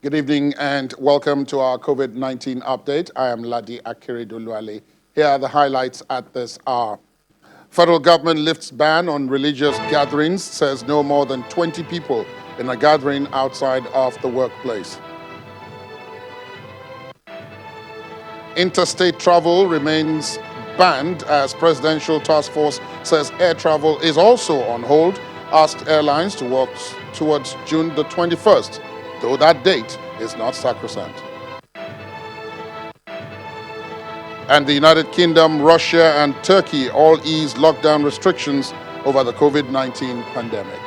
Good evening and welcome to our COVID-19 update. I am Ladi Akeredoluwale. Here are the highlights at this hour. Federal government lifts ban on religious gatherings, says no more than 20 people in a gathering outside of the workplace. Interstate travel remains banned as presidential task force says air travel is also on hold, asked airlines to work towards June the 21st, though that date is not sacrosanct. And the United Kingdom, Russia, and Turkey all eased lockdown restrictions over the COVID-19 pandemic.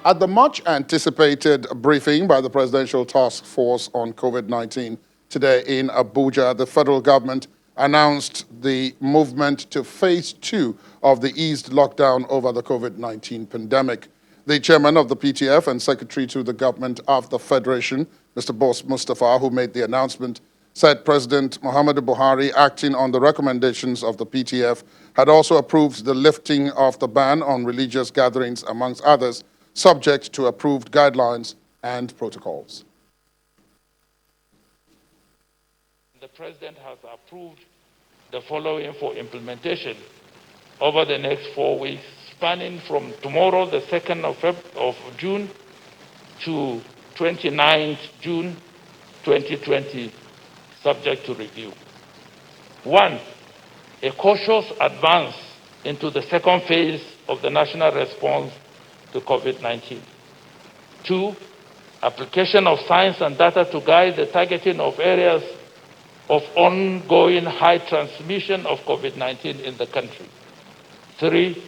At the much anticipated briefing by the Presidential Task Force on COVID-19 today in Abuja, the federal government announced the movement to phase 2 of the eased lockdown over the COVID-19 pandemic. The chairman of the PTF and secretary to the government of the Federation, Mr. Boss Mustafa, who made the announcement, said President Muhammadu Buhari, acting on the recommendations of the PTF, had also approved the lifting of the ban on religious gatherings, amongst others, subject to approved guidelines and protocols. The President has approved the following for implementation over the next 4 weeks, spanning from tomorrow, the 2nd of June, to 29th June 2020, subject to review. 1, a cautious advance into the second phase of the national response to COVID-19. 2, application of science and data to guide the targeting of areas of ongoing high transmission of COVID-19 in the country. 3,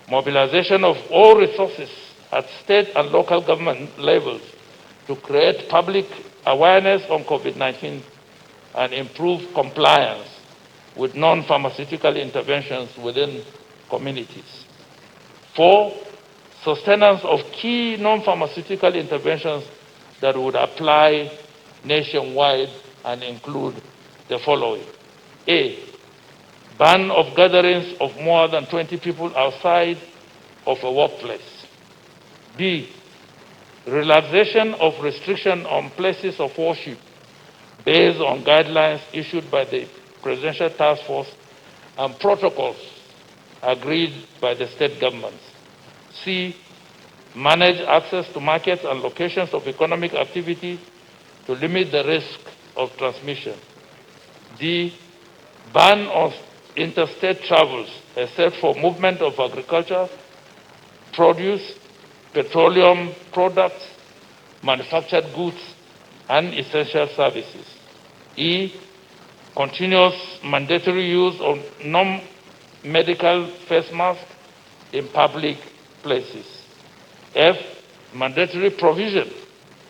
mobilization of all resources at state and local government levels to create public awareness on COVID-19 and improve compliance with non-pharmaceutical interventions within communities. 4, sustenance of key non-pharmaceutical interventions that would apply nationwide and include the following. A, ban of gatherings of more than 20 people outside of a workplace. B, relaxation of restriction on places of worship based on guidelines issued by the Presidential Task Force and protocols agreed by the state governments. C, manage access to markets and locations of economic activity to limit the risk of transmission. D, ban on interstate travels except for movement of agriculture, produce, petroleum products, manufactured goods, and essential services. E, continuous mandatory use of non-medical face masks in public places. F, mandatory provision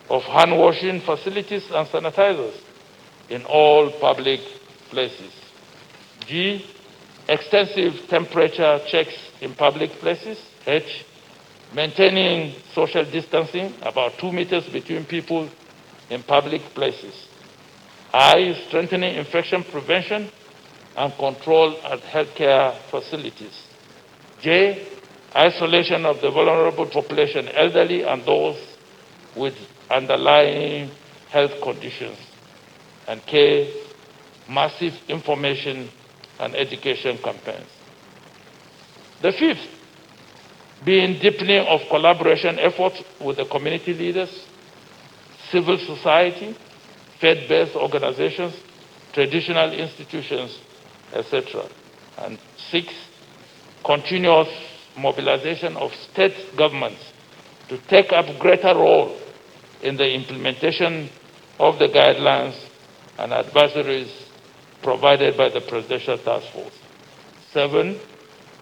of hand washing facilities and sanitizers in all public places. G, extensive temperature checks in public places. H, maintaining social distancing, about 2 meters between people in public places. I, strengthening infection prevention and control at healthcare facilities. J, isolation of the vulnerable population, elderly and those with underlying health conditions. And K, massive information and education campaigns. The fifth being deepening of collaboration efforts with the community leaders, civil society, faith-based organizations, traditional institutions, etc. And 6, continuous mobilization of state governments to take up greater role in the implementation of the guidelines and advisories provided by the Presidential Task Force. 7,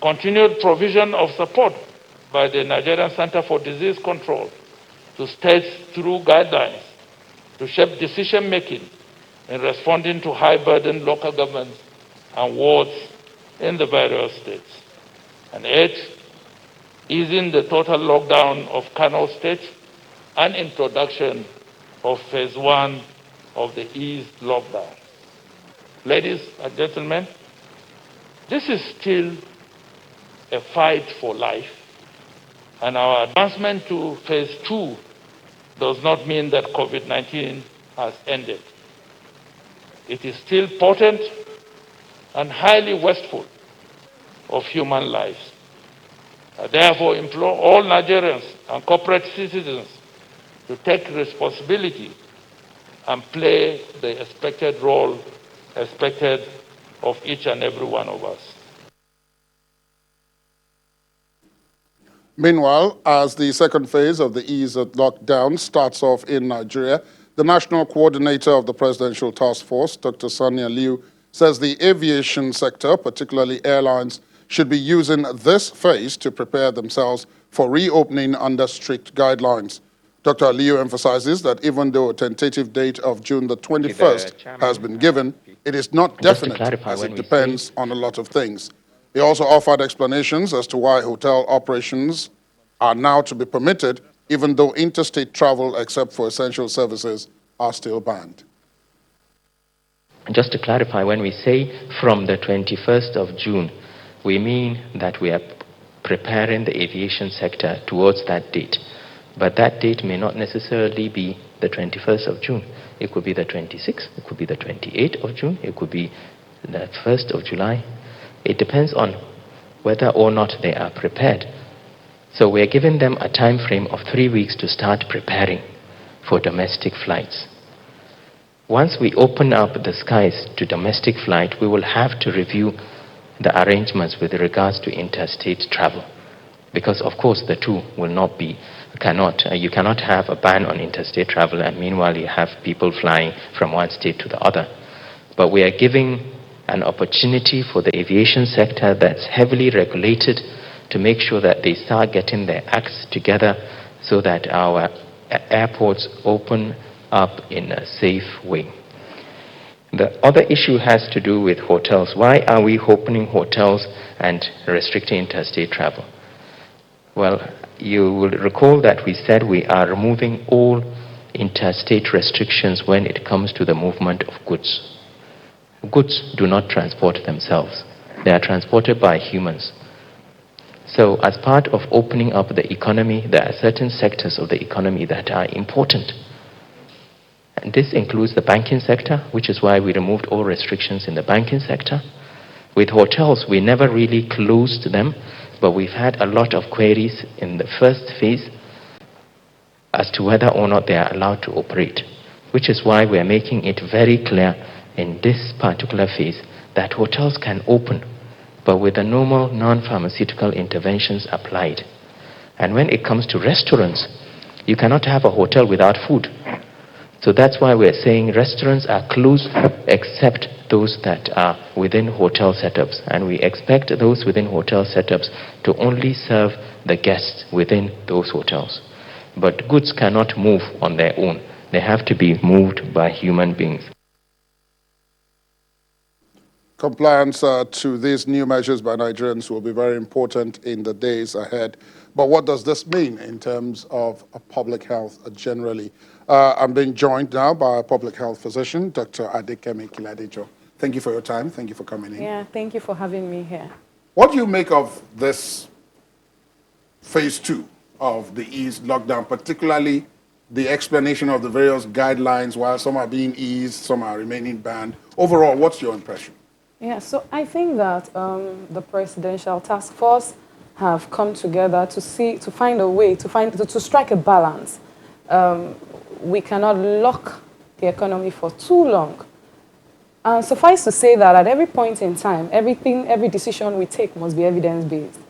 continued provision of support by the Nigerian Center for Disease Control to states through guidelines to shape decision-making in responding to high-burden local governments and wards in the various states. And 8, easing the total lockdown of Kano State and introduction of phase 1 of the eased lockdown. Ladies and gentlemen, this is still a fight for life. And our advancement to phase 2 does not mean that COVID-19 has ended. It is still potent and highly wasteful of human lives. I therefore implore all Nigerians and corporate citizens to take responsibility and play the expected role expected of each and every one of us. Meanwhile, as the second phase of the ease of lockdown starts off in Nigeria, the national coordinator of the Presidential Task Force, Dr. Sania Liu, says the aviation sector, particularly airlines, should be using this phase to prepare themselves for reopening under strict guidelines. Dr. Liu emphasizes that even though a tentative date of June the 21st has been given, it is not definite as it depends on a lot of things. He also offered explanations as to why hotel operations are now to be permitted, even though interstate travel, except for essential services, are still banned. Just to clarify, when we say from the 21st of June, we mean that we are preparing the aviation sector towards that date. But that date may not necessarily be the 21st of June. It could be the 26th, it could be the 28th of June, it could be the 1st of July. It depends on whether or not they are prepared. So we are giving them a time frame of 3 weeks to start preparing for domestic flights. Once we open up the skies to domestic flight, we will have to review the arrangements with regards to interstate travel. Because of course the two will not be, you cannot have a ban on interstate travel and meanwhile you have people flying from one state to the other. But we are giving an opportunity for the aviation sector that's heavily regulated to make sure that they start getting their acts together so that our airports open up in a safe way. The other issue has to do with hotels. Why are we opening hotels and restricting interstate travel? Well, you will recall that we said we are removing all interstate restrictions when it comes to the movement of goods. Goods do not transport themselves. They are transported by humans. So as part of opening up the economy, there are certain sectors of the economy that are important. And this includes the banking sector, which is why we removed all restrictions in the banking sector. With hotels, we never really closed them, but we've had a lot of queries in the first phase as to whether or not they are allowed to operate, which is why we are making it very clear in this particular phase that hotels can open, but with the normal non-pharmaceutical interventions applied. And when it comes to restaurants, you cannot have a hotel without food. So that's why we're saying restaurants are closed except those that are within hotel setups. And we expect those within hotel setups to only serve the guests within those hotels. But goods cannot move on their own. They have to be moved by human beings. Compliance to these new measures by Nigerians will be very important in the days ahead. But what does this mean in terms of public health generally? I'm being joined now by a public health physician, Dr. Adekemi Kiladejo. Thank you for your time. Thank you for coming in. Yeah, thank you for having me here. What do you make of this phase 2 of the eased lockdown, particularly the explanation of the various guidelines, while some are being eased, some are remaining banned? Overall, what's your impression? Yeah, so I think that the Presidential Task Force have come together to find a way, to strike a balance. We cannot lock the economy for too long. Suffice to say that at every point in time, every decision we take must be evidence-based.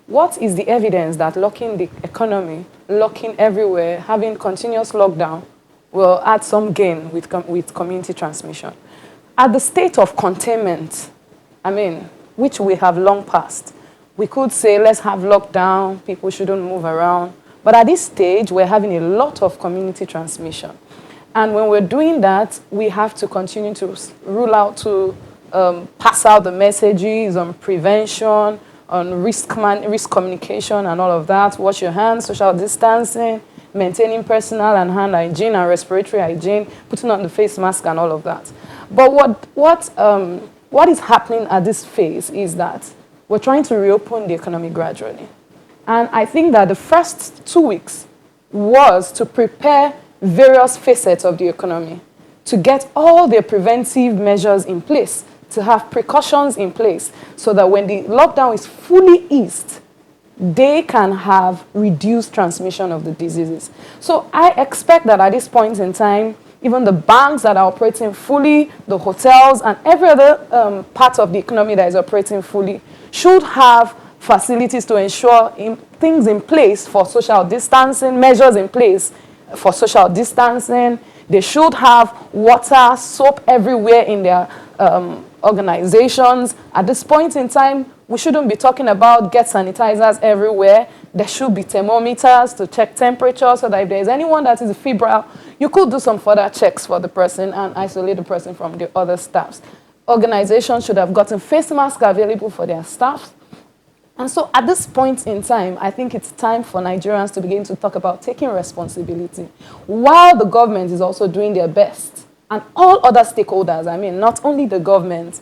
What is the evidence that locking the economy, locking everywhere, having continuous lockdown will add some gain with community transmission? At the state of containment, which we have long passed, we could say, let's have lockdown, people shouldn't move around. But at this stage, we're having a lot of community transmission. And when we're doing that, we have to continue to pass out the messages on prevention, on risk communication and all of that. Wash your hands, social distancing, maintaining personal and hand hygiene and respiratory hygiene, putting on the face mask and all of that. But what is happening at this phase is that we're trying to reopen the economy gradually. And I think that the first 2 weeks was to prepare various facets of the economy, to get all the preventive measures in place, to have precautions in place, so that when the lockdown is fully eased, they can have reduced transmission of the diseases. So I expect that at this point in time, even the banks that are operating fully, the hotels, and every other part of the economy that is operating fully should have facilities to ensure things in place for social distancing, measures in place for social distancing. They should have water, soap everywhere in their organizations. At this point in time, we shouldn't be talking about get sanitizers everywhere. There should be thermometers to check temperature, so that if there is anyone that is febrile, you could do some further checks for the person and isolate the person from the other staffs. Organizations should have gotten face masks available for their staff. And so at this point in time, I think it's time for Nigerians to begin to talk about taking responsibility, while the government is also doing their best. And all other stakeholders, I mean, not only the government,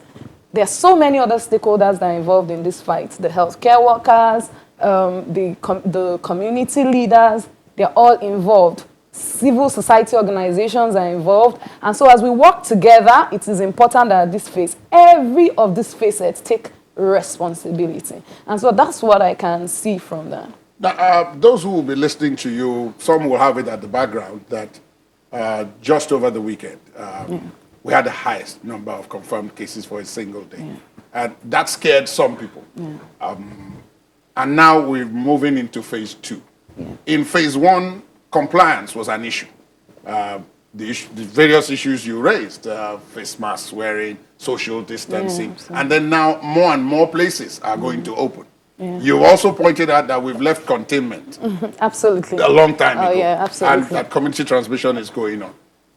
there are so many other stakeholders that are involved in this fight. The healthcare workers, the community leaders, they're all involved. Civil society organizations are involved. And so as we work together, it is important that at this phase, every of these facets take responsibility. And so that's what I can see from that. Now, those who will be listening to you, some will have it at the background that just over the weekend, we had the highest number of confirmed cases for a single day. Yeah. And that scared some people. Yeah. And now we're moving into phase 2. Yeah. In phase 1, compliance was an issue. The various issues you raised, face masks wearing, social distancing, and then now more and more places are going to open. Yeah. You also pointed out that we've left containment. Absolutely. A long time ago. Yeah, absolutely. And that community transmission is going on.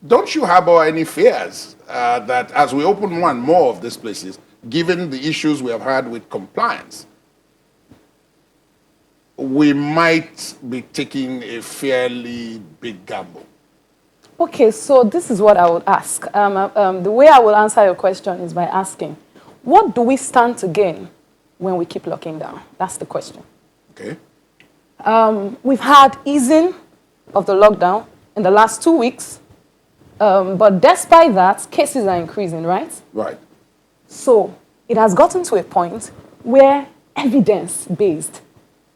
Don't you harbor any fears that as we open more and more of these places, given the issues we have had with compliance, we might be taking a fairly big gamble? Okay, so this is what I would ask. The way I will answer your question is by asking, what do we stand to gain when we keep locking down? That's the question. Okay. We've had easing of the lockdown in the last 2 weeks, but despite that, cases are increasing, right? Right. So it has gotten to a point where evidence-based,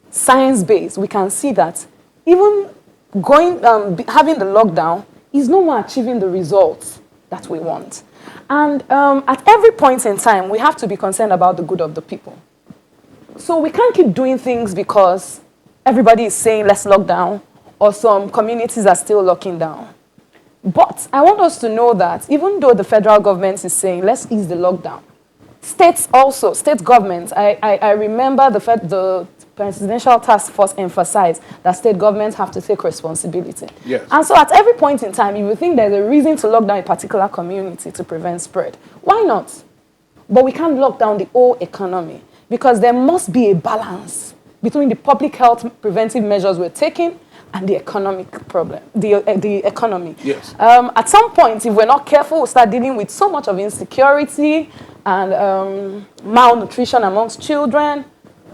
science-based, we can see that even having the lockdown is no more achieving the results that we want. And at every point in time, we have to be concerned about the good of the people. So we can't keep doing things because everybody is saying let's lock down, or some communities are still locking down. But I want us to know that even though the federal government is saying let's ease the lockdown, states also, state governments, I remember the Presidential Task Force emphasized that state governments have to take responsibility. Yes. And so at every point in time, if you think there's a reason to lock down a particular community to prevent spread, why not? But we can't lock down the whole economy, because there must be a balance between the public health preventive measures we're taking and the economic problem, the economy. Yes. At some point, if we're not careful, we'll start dealing with so much of insecurity and malnutrition amongst children,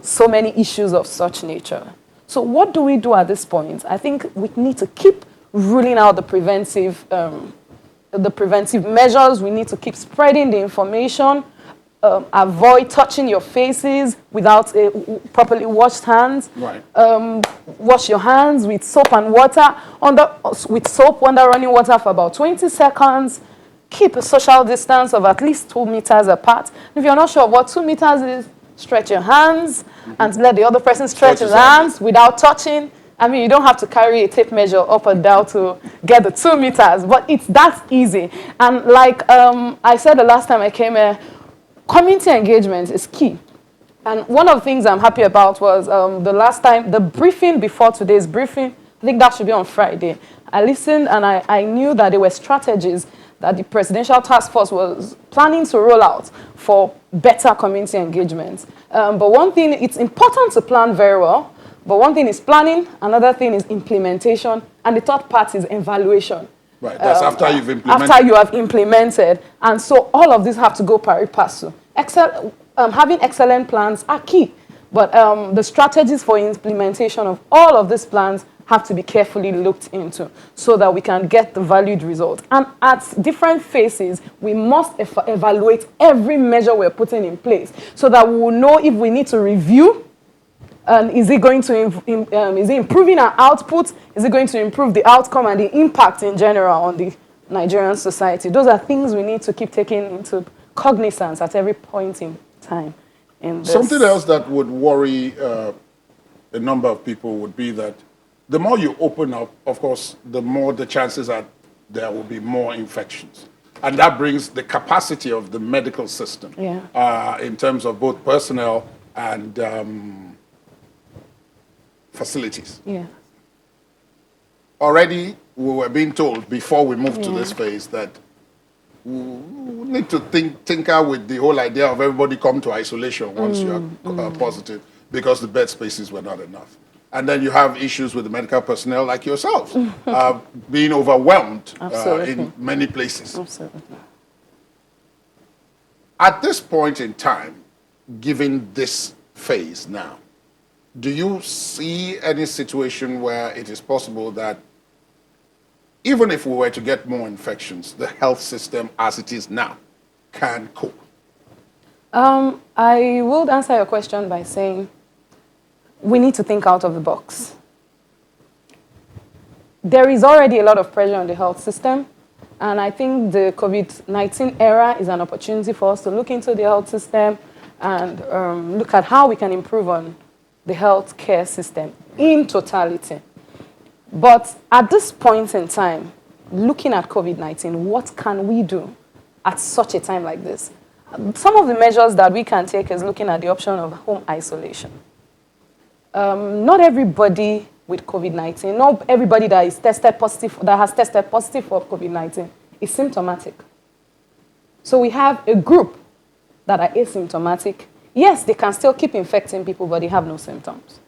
so many issues of such nature. So what do we do at this point? I think we need to keep ruling out the preventive measures. We need to keep spreading the information. Avoid touching your faces without properly washed hands. Right. Wash your hands with soap and water, under running water for about 20 seconds. Keep a social distance of at least 2 meters apart. If you're not sure what 2 meters is, stretch your hands and let the other person stretch his hands without touching. I mean, you don't have to carry a tape measure up and down to get the 2 meters, but it's that easy. And like I said the last time I came here, community engagement is key. And one of the things I'm happy about was the last time, the briefing before today's briefing, I think that should be on Friday. I listened and I knew that there were strategies that the Presidential Task Force was planning to roll out for better community engagement. But one thing, it's important to plan very well, but one thing is planning, another thing is implementation, and the third part is evaluation. Right, that's after you've implemented. After you have implemented. And so all of these have to go pari passu. Except having excellent plans are key, but the strategies for implementation of all of these plans have to be carefully looked into so that we can get the valued result. And at different phases, we must evaluate every measure we're putting in place so that we will know if we need to review, and is it going to is it improving our output? Is it going to improve the outcome and the impact in general on the Nigerian society? Those are things we need to keep taking into cognizance at every point in time. Something else that would worry a number of people would be that the more you open up, of course, the more the chances are there will be more infections. And that brings the capacity of the medical system in terms of both personnel and facilities. Yeah. Already, we were being told before we moved to this phase that we need to tinker with the whole idea of everybody come to isolation once you are positive, because the bed spaces were not enough. And then you have issues with the medical personnel like yourselves being overwhelmed in many places. Absolutely. At this point in time, given this phase now, do you see any situation where it is possible that even if we were to get more infections, the health system as it is now can cope? I will answer your question by saying we need to think out of the box. There is already a lot of pressure on the health system, and I think the COVID-19 era is an opportunity for us to look into the health system and look at how we can improve on the health care system in totality. But at this point in time, looking at COVID-19, what can we do at such a time like this? Some of the measures that we can take is looking at the option of home isolation. Not everybody with COVID-19, not everybody that is tested positive, that has tested positive for COVID-19 is symptomatic. So we have a group that are asymptomatic. Yes, they can still keep infecting people, but they have no symptoms.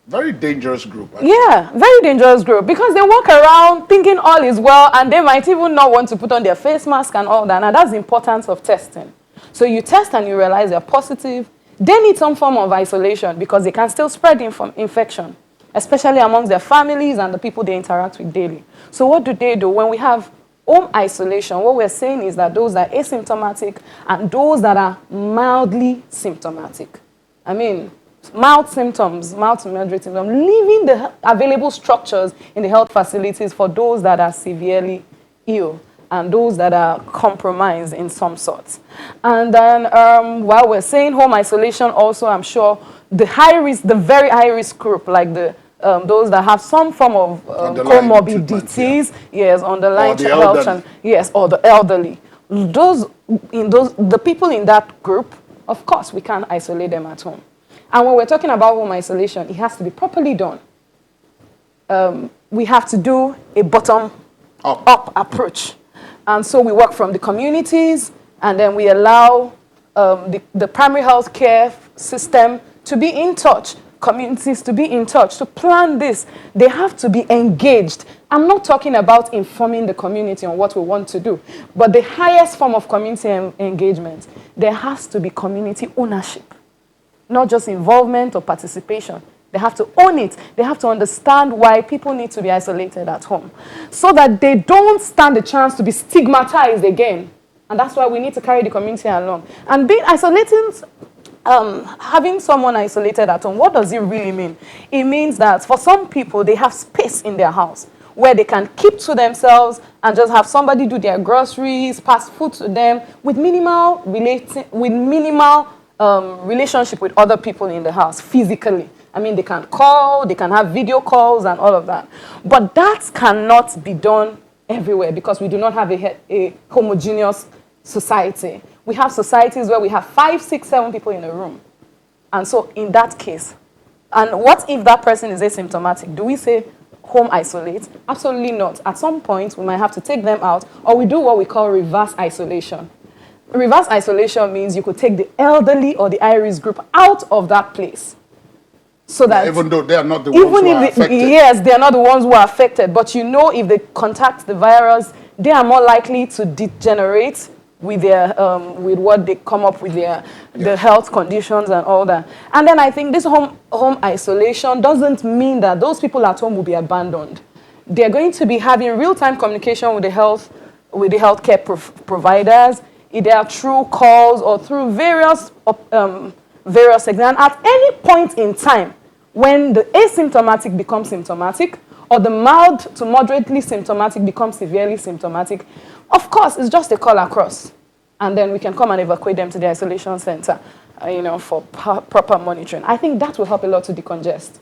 Very dangerous group. Actually. Yeah, very dangerous group, because they walk around thinking all is well, and they might even not want to put on their face mask and all that. And that's the importance of testing. So you test and you realize they're positive. They need some form of isolation because they can still spread infection, especially amongst their families and the people they interact with daily. So what do? When we have home isolation, what we're saying is that those that are asymptomatic and those that are mildly symptomatic, I mean, mild symptoms, mild to moderate symptoms, leaving the available structures in the health facilities for those that are severely ill and those that are compromised in some sorts. And then while we're saying home isolation also, I'm sure the high risk, the very high risk group, like the those that have some form of comorbidities, yes, underlying health, yes, or the elderly. The people in that group, of course, we can't isolate them at home. And when we're talking about home isolation, it has to be properly done. We have to do a bottom-up approach. And so we work from the communities, and then we allow the primary health care system to be in touch, communities to be in touch, to plan this. They have to be engaged. I'm not talking about informing the community on what we want to do, but the highest form of community engagement, there has to be community ownership, not just involvement or participation. They have to own it. They have to understand why people need to be isolated at home so that they don't stand a chance to be stigmatized again. And that's why we need to carry the community along. And being isolated, having someone isolated at home, what does it really mean? It means that for some people, they have space in their house where they can keep to themselves and just have somebody do their groceries, pass food to them with minimal relationship with other people in the house physically. I mean, they can call, they can have video calls and all of that. But that cannot be done everywhere because we do not have a homogeneous society. We have societies where we have 5, 6, 7 people in a room. And so in that case, and what if that person is asymptomatic? Do we say home isolate? Absolutely not. At some point, we might have to take them out, or we do what we call reverse isolation. Reverse isolation means you could take the elderly or the high-risk group out of that place. So that even though they are not the ones who are affected. Yes, they are not the ones who are affected. But you know, if they contact the virus, they are more likely to degenerate with their with what they come up with the health conditions and all that. And then I think this home isolation doesn't mean that those people at home will be abandoned. They're going to be having real-time communication with the healthcare providers, either through calls or through various signals. At any point in time, when the asymptomatic becomes symptomatic, or the mild to moderately symptomatic becomes severely symptomatic, of course, it's just a call across. And then we can come and evacuate them to the isolation center, for proper monitoring. I think that will help a lot to decongest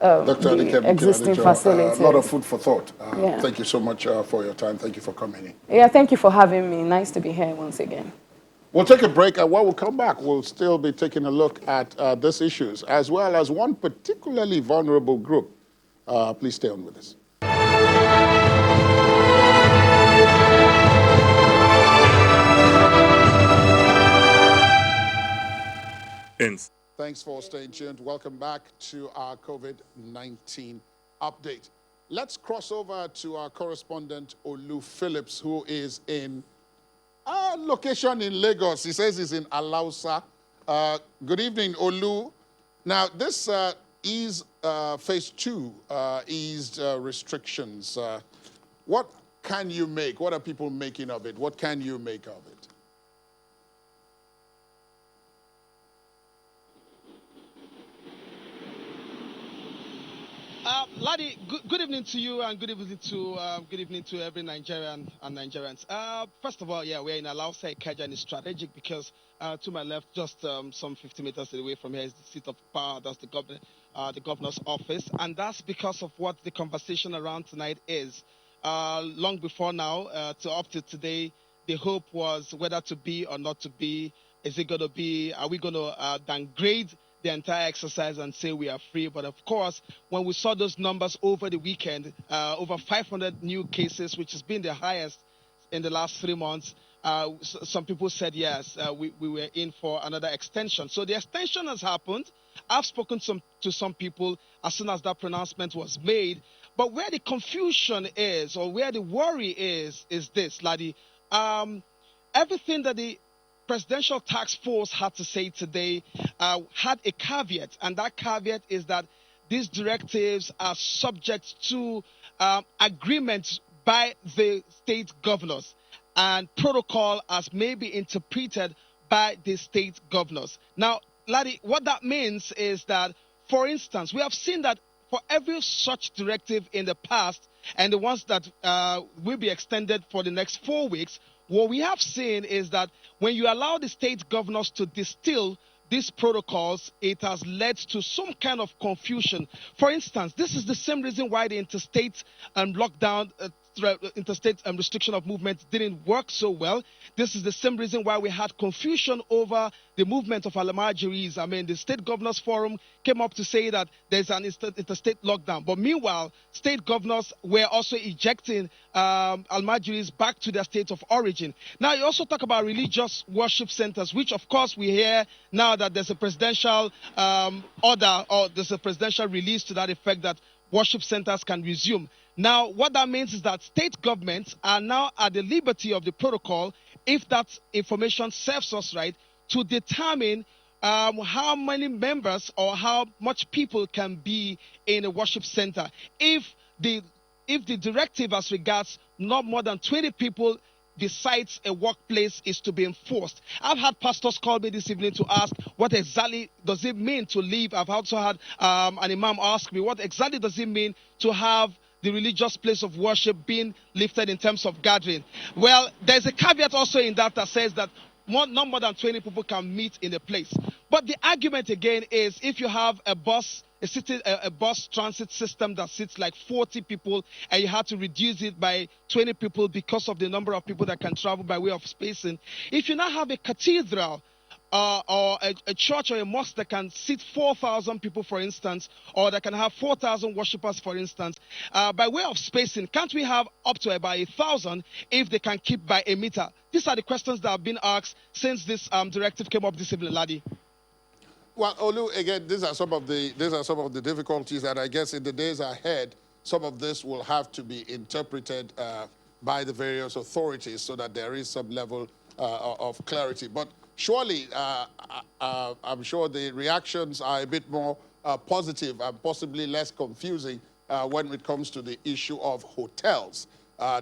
Dr. the existing facilities. A lot of food for thought. Yeah. Thank you so much for your time. Thank you for coming in. Yeah, thank you for having me. Nice to be here once again. We'll take a break, and when we come back, we'll still be taking a look at these issues, as well as one particularly vulnerable group. Please stay on with us. Thanks for staying tuned. Welcome back to our COVID-19 update. Let's cross over to our correspondent, Olu Phillips, who is in a location in Lagos. He says he's in Alausa. Good evening, Olu. Now, this is phase 2 eased restrictions. What can you make? What are people making of it? What can you make of it? Ladi, good evening to you, and good evening to every Nigerian and Nigerians. First of all, yeah, we're in Alausa Ikeja, and it's strategic because to my left, just some 50 meters away from here, is the seat of power. That's the governor's office, and that's because of what the conversation around tonight is. Long before now, to up to today, the hope was whether to be or not to be. Is it going to be? Are we going to downgrade the entire exercise and say we are free? But of course, when we saw those numbers over the weekend, over 500 new cases, which has been the highest in the last 3 months, some people said yes, we were in for another extension. So the extension has happened. I've spoken to some people as soon as that pronouncement was made. But where the confusion is, or where the worry is this, Ladi. Everything that the Presidential Task Force had to say today had a caveat, and that caveat is that these directives are subject to agreements by the state governors, and protocol as may be interpreted by the state governors. Now, Ladi, what that means is that, for instance, we have seen that for every such directive in the past, and the ones that will be extended for the next 4 weeks, what we have seen is that when you allow the state governors to distill these protocols, it has led to some kind of confusion. For instance, this is the same reason why the interstate lockdown, interstate restriction of movement didn't work so well. This is the same reason why we had confusion over the movement of Almajiris. I mean, the State Governors Forum came up to say that there's an interstate lockdown. But meanwhile, state governors were also ejecting Almajiris back to their state of origin. Now, you also talk about religious worship centers, which, of course, we hear now that there's a presidential order, or there's a presidential release to that effect that worship centers can resume. Now, what that means is that state governments are now at the liberty of the protocol, if that information serves us right, to determine how many members or how much people can be in a worship center. If the directive as regards not more than 20 people besides a workplace is to be enforced. I've had pastors call me this evening to ask what exactly does it mean to leave. I've also had an imam ask me what exactly does it mean to have the religious place of worship being lifted in terms of gathering. Well, there's a caveat also in that says that not more than 20 people can meet in a place. But the argument again is, if you have a bus transit system that sits like 40 people, and you had to reduce it by 20 people because of the number of people that can travel by way of spacing. If you now have a cathedral or a church or a mosque that can seat 4,000 people, for instance, or that can have 4,000 worshippers, for instance, by way of spacing, can't we have up to about 1,000 if they can keep by a meter? These are the questions that have been asked since this directive came up this evening, Ladi. Well, Olu, again, these are some of the difficulties that I guess in the days ahead, some of this will have to be interpreted by the various authorities so that there is some level of clarity. But surely, I'm sure the reactions are a bit more positive and possibly less confusing when it comes to the issue of hotels.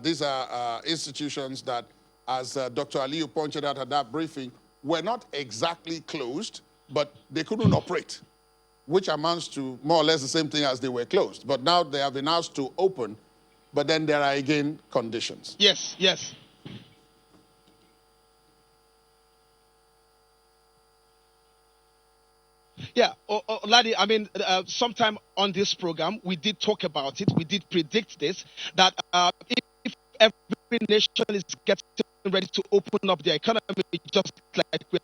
These are institutions that, as Dr. Aliyu pointed out at that briefing, were not exactly closed, but they couldn't operate, which amounts to more or less the same thing as they were closed. But now they have been asked to open, but then there are again conditions. Yes, yes. Yeah, Ladi, I mean, sometime on this program, we did talk about it. We did predict this, that if every nation is getting ready to open up their economy, just like we've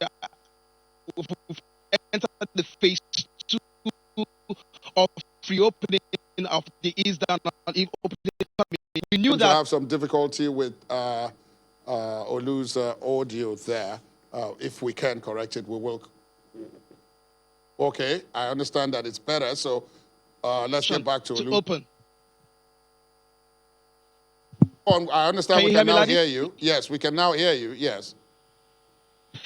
entered the phase 2 of reopening of the East and opening the economy, we knew that. I have some difficulty with Olu's audio there. If we can correct it, we will. Okay, I understand that it's better, so let's get back to Olu. Open. I understand can we you can hear me, now Ladi? hear you. Yes, we can now hear you, yes.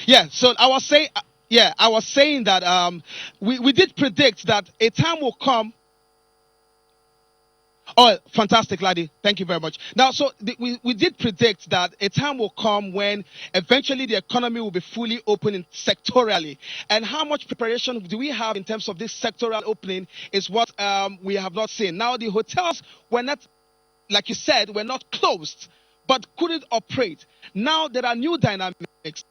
Yeah, so I was saying, that we did predict that a time will come. Oh, fantastic, Ladi. Thank you very much. Now, so we did predict that a time will come when eventually the economy will be fully open sectorally. And how much preparation do we have in terms of this sectoral opening is what we have not seen. Now, the hotels were not, like you said, were not closed, but couldn't operate. Now, there are new dynamics.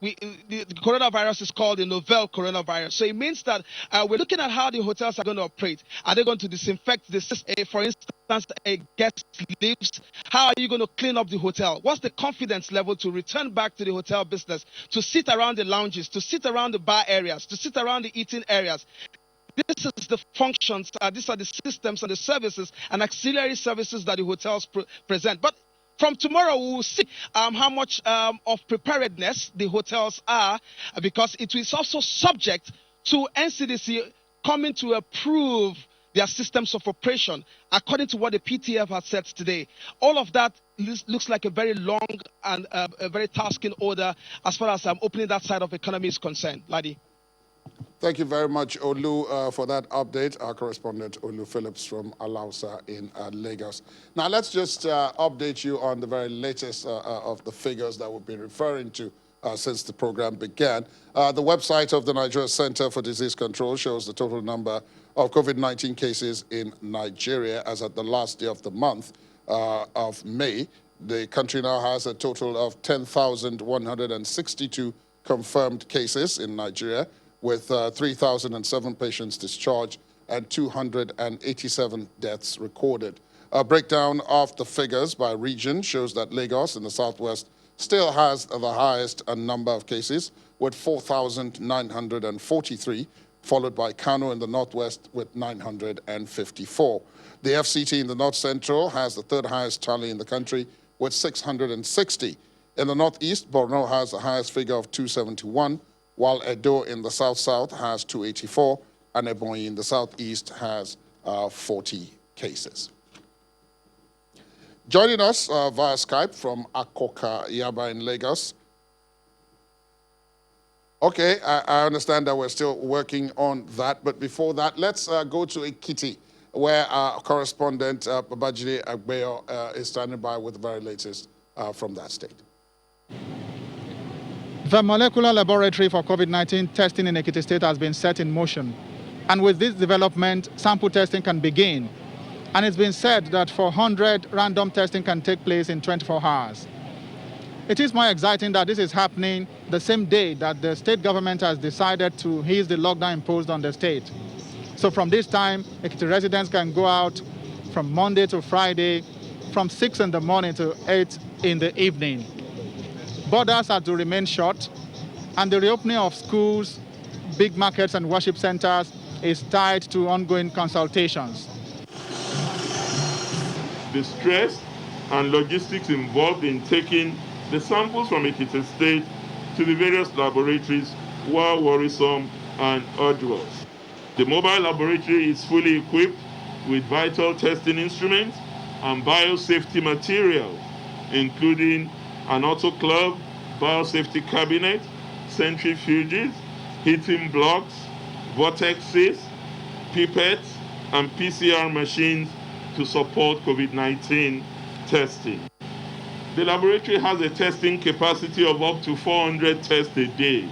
The coronavirus is called the novel coronavirus. So it means that we're looking at how the hotels are going to operate. Are they going to disinfect this? For instance, a guest leaves. How are you going to clean up the hotel? What's the confidence level to return back to the hotel business, to sit around the lounges, to sit around the bar areas, to sit around the eating areas? This is the functions, these are the systems and the services and auxiliary services that the hotels present. But from tomorrow, we will see how much of preparedness the hotels are, because it is also subject to NCDC coming to approve their systems of operation, according to what the PTF has said today. All of that looks like a very long and a very tasking order as far as opening that side of the economy is concerned. Ladi. Thank you very much, Olu, for that update. Our correspondent, Olu Phillips from Alausa in Lagos. Now, let's just update you on the very latest of the figures that we've been referring to since the program began. The website of the Nigeria Center for Disease Control shows the total number of COVID-19 cases in Nigeria as at the last day of the month of May. The country now has a total of 10,162 confirmed cases in Nigeria, with 3,007 patients discharged and 287 deaths recorded. A breakdown of the figures by region shows that Lagos in the southwest still has the highest number of cases, with 4,943, followed by Kano in the northwest with 954. The FCT in the north central has the third highest tally in the country with 660. In the northeast, Borno has the highest figure of 271, while Edo in the south-south has 284, and Ebonyi in the southeast has 40 cases. Joining us via Skype from Akoka Yaba in Lagos. Okay, I understand that we're still working on that, but before that, let's go to Ekiti, where our correspondent Babajide Agbeyo is standing by with the very latest from that state. The molecular laboratory for COVID-19 testing in Ekiti State has been set in motion. And with this development, sample testing can begin. And it's been said that for 100, random testing can take place in 24 hours. It is more exciting that this is happening the same day that the state government has decided to ease the lockdown imposed on the state. So from this time, Ekiti residents can go out from Monday to Friday, from 6 in the morning to 8 in the evening. Borders are to remain shut, and the reopening of schools, big markets, and worship centers is tied to ongoing consultations. The stress and logistics involved in taking the samples from Ekiti State to the various laboratories were worrisome and arduous. The mobile laboratory is fully equipped with vital testing instruments and biosafety materials, including an autoclave, biosafety cabinet, centrifuges, heating blocks, vortexes, pipettes, and PCR machines to support COVID-19 testing. The laboratory has a testing capacity of up to 400 tests a day,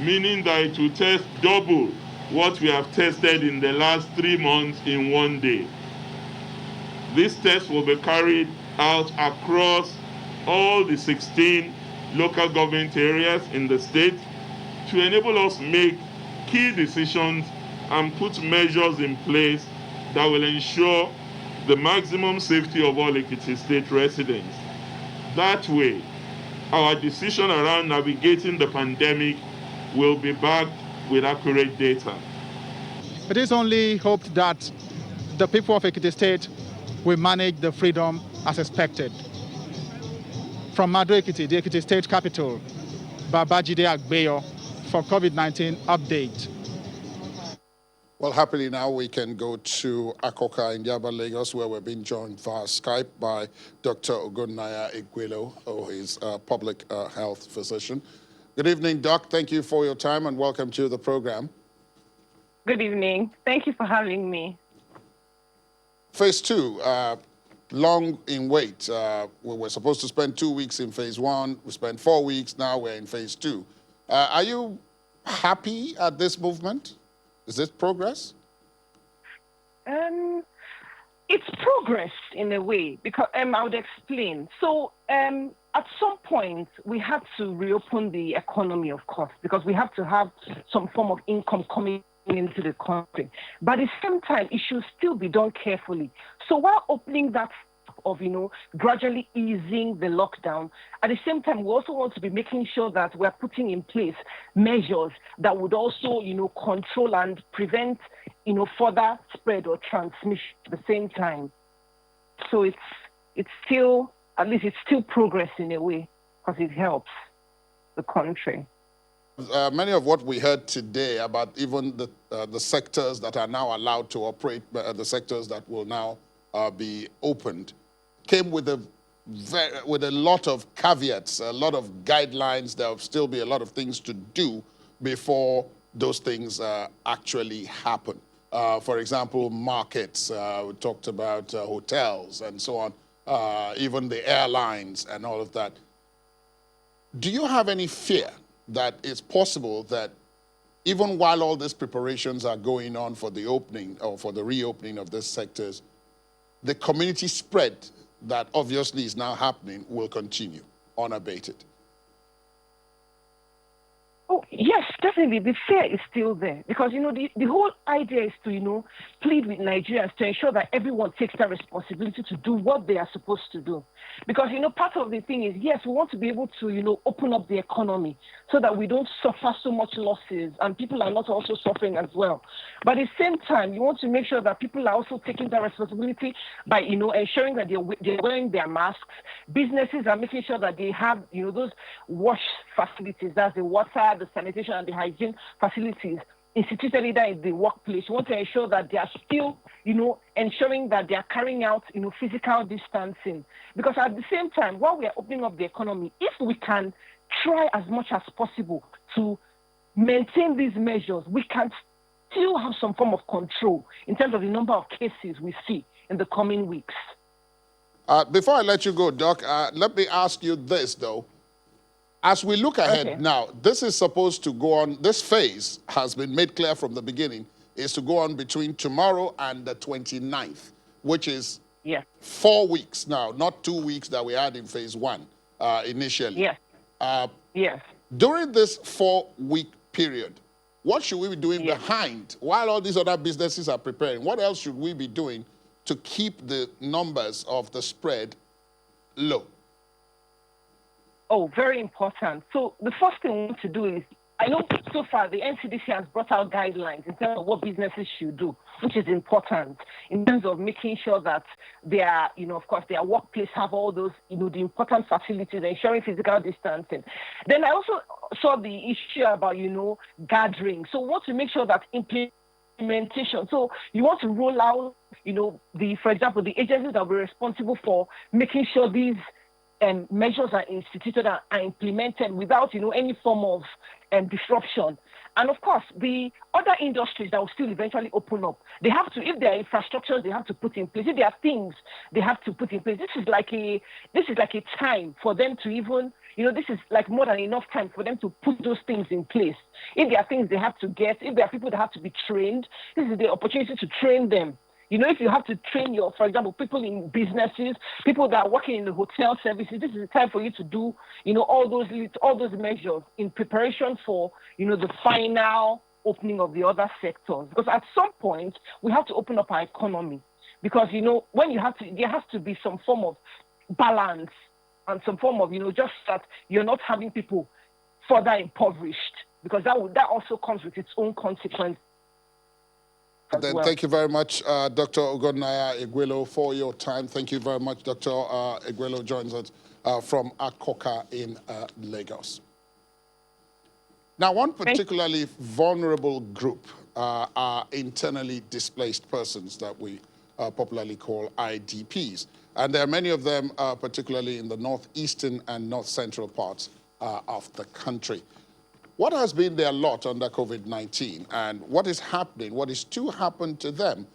meaning that it will test double what we have tested in the last 3 months in one day. These tests will be carried out across all the 16 local government areas in the state to enable us make key decisions and put measures in place that will ensure the maximum safety of all Ekiti State residents. That way, our decision around navigating the pandemic will be backed with accurate data. It is only hoped that the people of Ekiti State will manage the freedom as expected. From Mado Ekiti, the Ekiti State capital, Babajide Agbeyo for COVID-19 update. Well, happily now we can go to Akoka in Yaba, Lagos, where we're being joined via Skype by Dr. Ogunnaya Igwelo, who is a public health physician. Good evening, Doc. Thank you for your time and welcome to the program. Good evening. Thank you for having me. Phase 2, long in wait. We were supposed to spend 2 weeks in phase 1. We spent 4 weeks. Now we're in phase 2. Are you happy at this movement? Is this progress? It's progress in a way, because I would explain. So at some point, we had to reopen the economy, of course, because we have to have some form of income coming into the country. But at the same time, it should still be done carefully. So while opening that of, gradually easing the lockdown, at the same time, we also want to be making sure that we're putting in place measures that would also, control and prevent, further spread or transmission at the same time. So it's still, at least it's still progress in a way, because it helps the country. Many of what we heard today about even the sectors that are now allowed to operate, the sectors that will now be opened, came with a lot of caveats, a lot of guidelines. There will still be a lot of things to do before those things actually happen. For example, markets, we talked about hotels and so on, even the airlines and all of that. Do you have any fear that it's possible that even while all these preparations are going on for the opening or for the reopening of these sectors, the community spread that obviously is now happening will continue unabated? Oh, yes, definitely. The fear is still there because, the whole idea is to, plead with Nigerians to ensure that everyone takes their responsibility to do what they are supposed to do. Because, part of the thing is, yes, we want to be able to, open up the economy so that we don't suffer so much losses and people are not also suffering as well. But at the same time, you want to make sure that people are also taking their responsibility by, ensuring that they're wearing their masks. Businesses are making sure that they have, those wash facilities, that's the water, the sanitation, and the hygiene facilities instituted either in the workplace. You want to ensure that they are still, ensuring that they are carrying out, physical distancing. Because at the same time, while we are opening up the economy, if we can try as much as possible to maintain these measures, we can still have some form of control in terms of the number of cases we see in the coming weeks. Before I let you go, Doc, let me ask you this, though. As we look ahead now, this is supposed to go on, this phase has been made clear from the beginning, is to go on between tomorrow and the 29th, which is 4 weeks now, not 2 weeks that we had in phase 1 initially. Yes. During this 4-week period, what should we be doing behind while all these other businesses are preparing? What else should we be doing to keep the numbers of the spread low? Oh, very important. So the first thing we want to do is, I know so far the NCDC has brought out guidelines in terms of what businesses should do, which is important in terms of making sure that their, of course, their workplace have all those, the important facilities, ensuring physical distancing. Then I also saw the issue about, gathering. So we want to make sure that implementation. So you want to roll out, for example, the agencies that were responsible for making sure these measures are instituted and are implemented without, any form of disruption. And of course, the other industries that will still eventually open up, they have to, if there are infrastructures, they have to put in place. If there are things they have to put in place, this is like a time for them to even, this is like more than enough time for them to put those things in place. If there are things they have to get, if there are people that have to be trained, this is the opportunity to train them. If you have to train for example, people in businesses, people that are working in the hotel services, this is the time for you to do, all those measures in preparation for, the final opening of the other sectors. Because at some point, we have to open up our economy. Because, when there has to be some form of balance and some form of, just that you're not having people further impoverished. Because that also comes with its own consequences. Then thank you very much, Dr. Ugodnaya Igwelo, for your time. Thank you very much. Dr. Igwelo joins us from Akoka in Lagos. Now, one particularly vulnerable group are internally displaced persons that we popularly call IDPs. And there are many of them, particularly in the northeastern and north central parts of the country. What has been their lot under COVID-19, and what is happening, what is to happen to them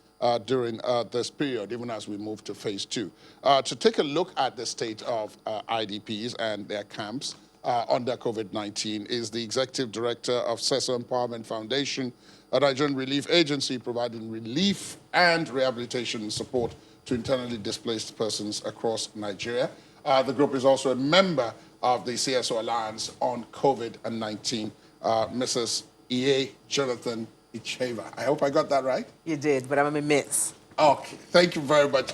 during this period, even as we move to phase 2? To take a look at the state of IDPs and their camps under COVID-19 is the Executive Director of CESO Empowerment Foundation, a Nigerian relief agency providing relief and rehabilitation support to internally displaced persons across Nigeria. The group is also a member of the CSO Alliance on COVID-19, Mrs. E.A. Jonathan Icheva. I hope I got that right. You did, but I'm a miss. Okay, thank you very much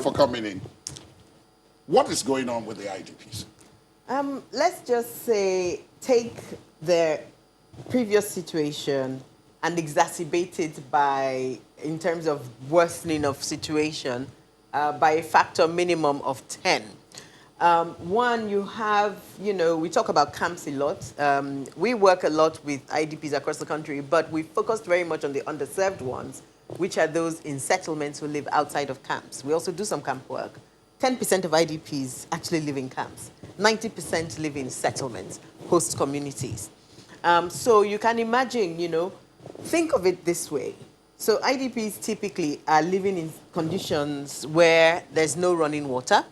for coming in. What is going on with the IDPs? Let's just say, take their previous situation and exacerbate it by, in terms of worsening of situation, by a factor minimum of 10. One, you have, we talk about camps a lot. We work a lot with IDPs across the country, but we focused very much on the underserved ones, which are those in settlements who live outside of camps. We also do some camp work. 10% of IDPs actually live in camps. 90% live in settlements, host communities. So you can imagine, think of it this way. So IDPs typically are living in conditions where there's no running water,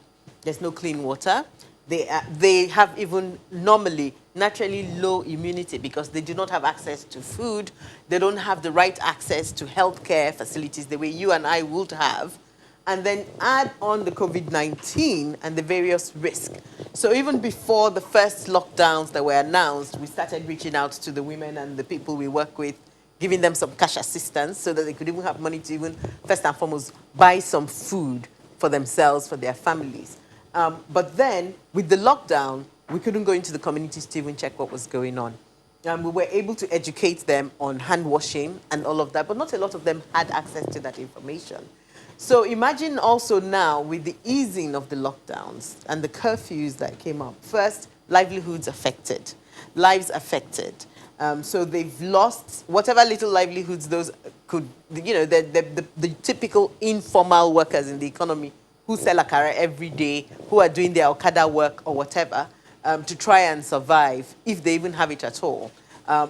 there's no clean water. They have even normally naturally low immunity because they do not have access to food. They don't have the right access to healthcare facilities the way you and I would have. And then add on the COVID-19 and the various risks. So even before the first lockdowns that were announced, we started reaching out to the women and the people we work with, giving them some cash assistance so that they could even have money to even, first and foremost, buy some food for themselves, for their families. But then, with the lockdown, we couldn't go into the communities to even check what was going on. We were able to educate them on hand washing and all of that, but not a lot of them had access to that information. So imagine also now with the easing of the lockdowns and the curfews that came up. First, livelihoods affected, lives affected. So they've lost whatever little livelihoods those could, the typical informal workers in the economy who sell akara every day, who are doing their Okada work or whatever, to try and survive, if they even have it at all.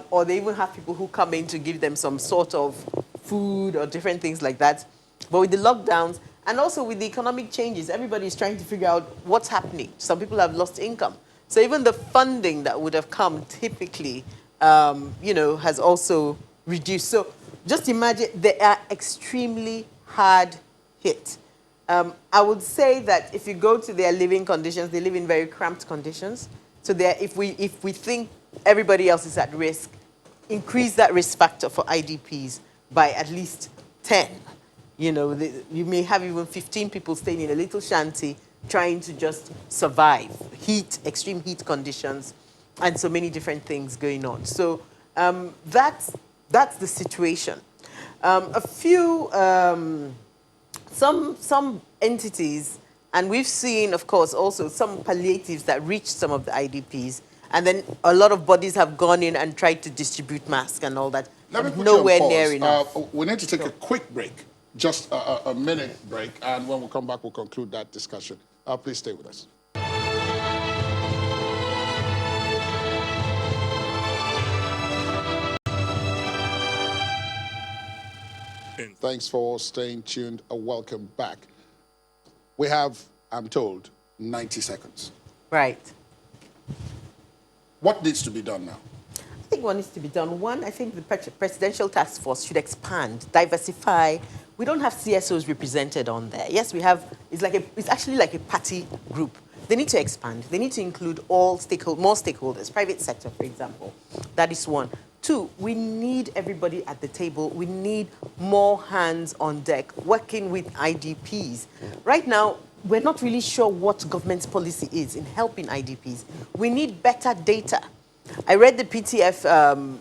Or they even have people who come in to give them some sort of food or different things like that. But with the lockdowns, and also with the economic changes, everybody's trying to figure out what's happening. Some people have lost income. So even the funding that would have come typically, has also reduced. So just imagine they are extremely hard hit. I would say that if you go to their living conditions, they live in very cramped conditions. So if we think everybody else is at risk, increase that risk factor for IDPs by at least 10. You may have even 15 people staying in a little shanty trying to just survive heat, extreme heat conditions, and so many different things going on. So that's the situation. Some entities, and we've seen, of course, also some palliatives that reach some of the IDPs, and then a lot of bodies have gone in and tried to distribute masks and all that. Let me put nowhere you on pause. Near enough. We need to take a quick break, just a minute break, and when we come back, we'll conclude that discussion. Please stay with us. And Thanks for staying tuned. Welcome back. We have, I'm told, 90 seconds. Right. What needs to be done now? I think what needs to be done. One, I think the presidential task force should expand, diversify. We don't have CSOs represented on there. Yes, we have. It's actually like a party group. They need to expand. They need to include all more stakeholders, private sector, for example. That is one. Two, we need everybody at the table. We need more hands on deck working with IDPs. Right now, we're not really sure what government's policy is in helping IDPs. We need better data. I read the PTF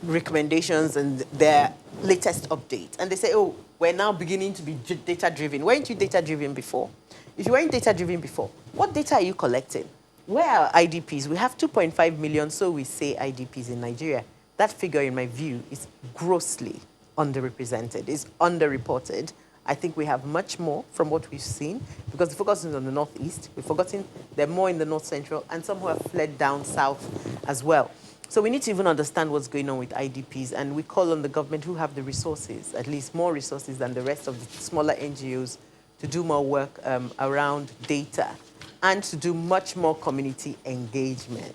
recommendations and their latest update, and they say, oh, we're now beginning to be data-driven. Weren't you data-driven before? If you weren't data-driven before, what data are you collecting? Where are IDPs? We have 2.5 million, so we say IDPs in Nigeria. That figure, in my view, is grossly underrepresented, is underreported. I think we have much more from what we've seen because the focus is on the northeast. We've forgotten they're more in the north central and some who have fled down south as well. So we need to even understand what's going on with IDPs, and we call on the government who have the resources, at least more resources than the rest of the smaller NGOs, to do more work around data and to do much more community engagement.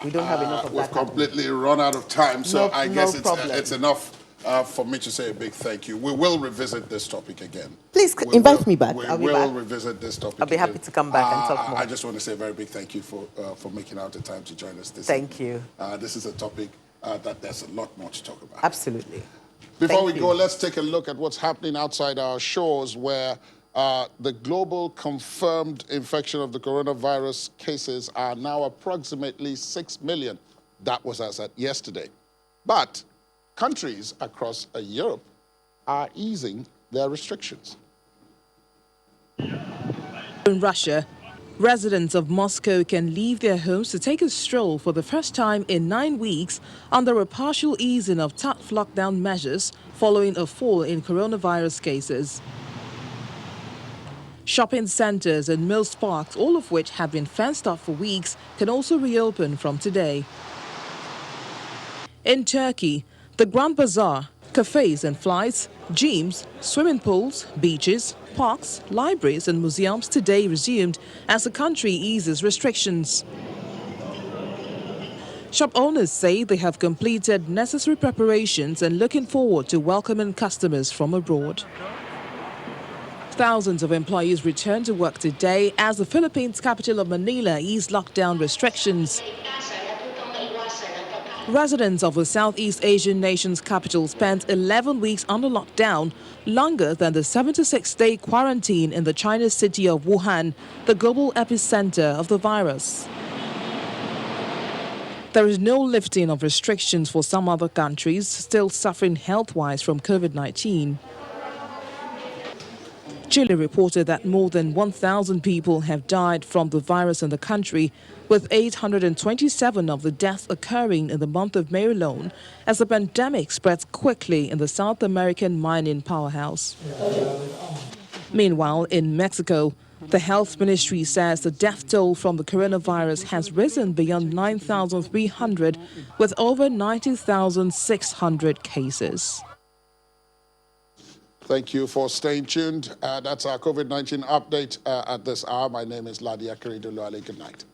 We don't have enough of that. We've completely run out of time, so I guess problem. it's enough for me to say a big thank you. We will revisit this topic again. Please invite me back. We I'll be will back. revisit this topic I'll be happy to come back and talk more. I just want to say a very big thank you for making out the time to join us this Thank evening. you. This is a topic that there's a lot more to talk about. Absolutely. Before we go, let's take a look at what's happening outside our shores, where the global confirmed infection of the coronavirus cases are now approximately 6 million. That was as at yesterday. But countries across Europe are easing their restrictions. In Russia, residents of Moscow can leave their homes to take a stroll for the first time in 9 weeks under a partial easing of tough lockdown measures following a fall in coronavirus cases. Shopping centers and most parks, all of which have been fenced off for weeks, can also reopen from today. In Turkey, the Grand Bazaar, cafes and flights, gyms, swimming pools, beaches, parks, libraries and museums today resumed as the country eases restrictions. Shop owners say they have completed necessary preparations and looking forward to welcoming customers from abroad. Thousands of employees returned to work today as the Philippines' capital of Manila eased lockdown restrictions. Residents of the Southeast Asian nation's capital spent 11 weeks under lockdown, longer than the 76-day quarantine in the Chinese city of Wuhan, the global epicenter of the virus. There is no lifting of restrictions for some other countries still suffering health-wise from COVID-19. Chile reported that more than 1,000 people have died from the virus in the country, with 827 of the deaths occurring in the month of May alone, as the pandemic spreads quickly in the South American mining powerhouse. Meanwhile, in Mexico, the health ministry says the death toll from the coronavirus has risen beyond 9,300, with over 90,600 cases. Thank you for staying tuned. That's our COVID-19 update at this hour. My name is Ladia Keridoluale. Good night.